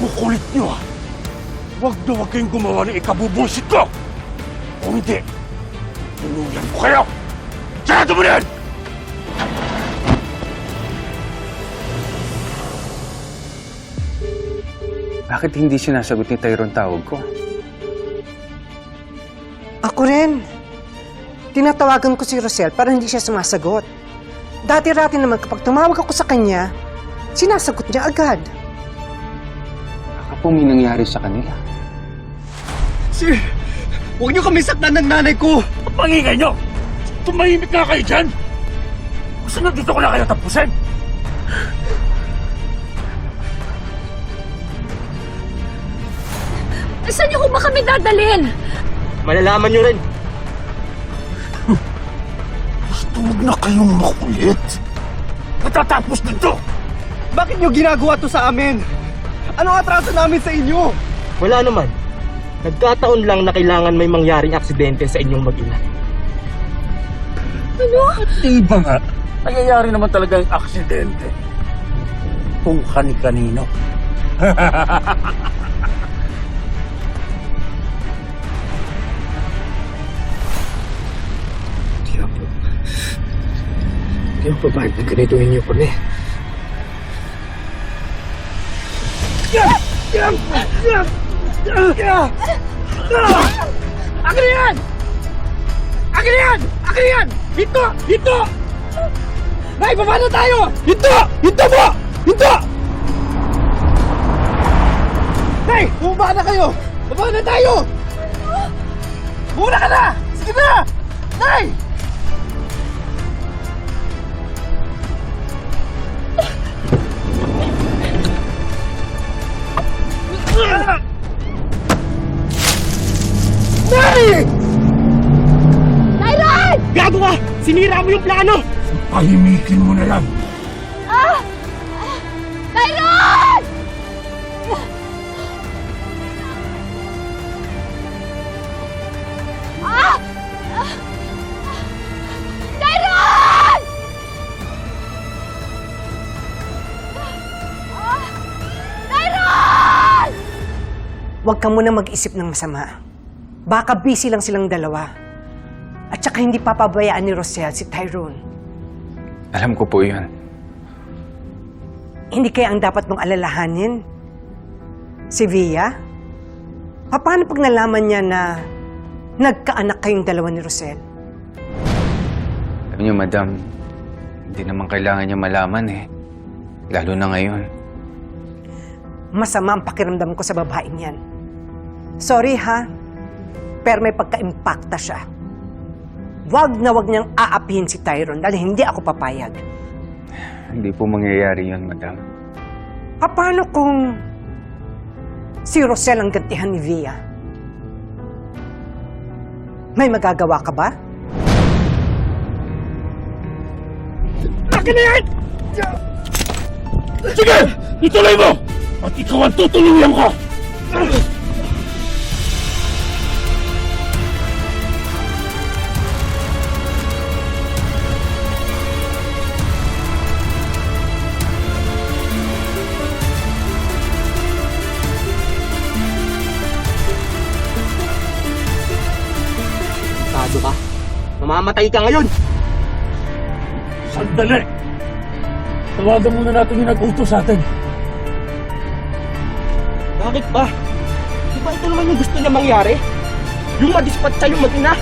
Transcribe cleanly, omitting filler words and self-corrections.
kukulit nyo, ha? Huwag na huwag kayong gumawa ng ikabubusit ko! Kung hindi, tuluyan ko kayo! Sarado mo na yan! Bakit hindi sinasagot ni Tyrone tawag ko? Ako rin. Tinatawagan ko si Rosel para hindi siya sumasagot. Dati-rati naman kapag tumawag ako sa kanya, sinasagot niya agad. Baka po may nangyari sa kanila. Sir, huwag niyo kami saktan ng nanay ko! Ang pangingay nyo! Tumahimik nga kayo dyan! Gusto nyo dito ko na kayo tapusin! Saan niyo ko ba kami dadalhin? Malalaman niyo rin. Basta huwag na kayong makulit! Matatapos dito! Bakit niyo ginagawa to sa amin? Anong atraso namin sa inyo? Wala naman. Nagkataon lang na kailangan may mangyaring aksidente sa inyong mag-ina. Ano? Iba nga, nangyayari naman talaga yung aksidente. Kung kani-kanino. Hindi ako papayag na ganituhin niyo kami. Akin na yan! Akin na yan! Akin na yan! Dito! Dito! Nay, baba na tayo! Dito! Dito po! Dito! Nay, bumaba na kayo! Baba na tayo! Muna ka na! Sige na! Nay! Nay! Tyron! Gago ka! Sinira mo yung plano! Pahimikin mo na lang. Tyron! Tyron! Tyron! Huwag ka muna mag-isip ng masama. Baka busy lang silang dalawa. At saka hindi papabayaan ni Rosel si Tyrone. Alam ko po yun. Hindi kaya ang dapat mong alalahanin? Si Via? Paano pag nalaman niya na nagkaanak kayong dalawa ni Rosel? Alam niyo, madam, hindi naman kailangan niya malaman eh. Lalo na ngayon. Masama ang pakiramdam ko sa babaeng yan. Sorry ha, pero may pagka-impacta siya. Wag na wag niyang aapihin si Tyrone dahil hindi ako papayag. Hindi po mangyayari yun, madam. Paano kung si Rosel ang gantihan ni Via? May magagawa ka ba? Akin na yan! Sige! Ituloy mo! At ikaw ang tutuluyan ko! Tado ka? Mamamatay ka ngayon! Sandali! Tawagan muna natin yung nag-utos sa atin. Bakit ba? Di ba ito naman yung gusto niya mangyari? Yung madispatcha yung mag-ina?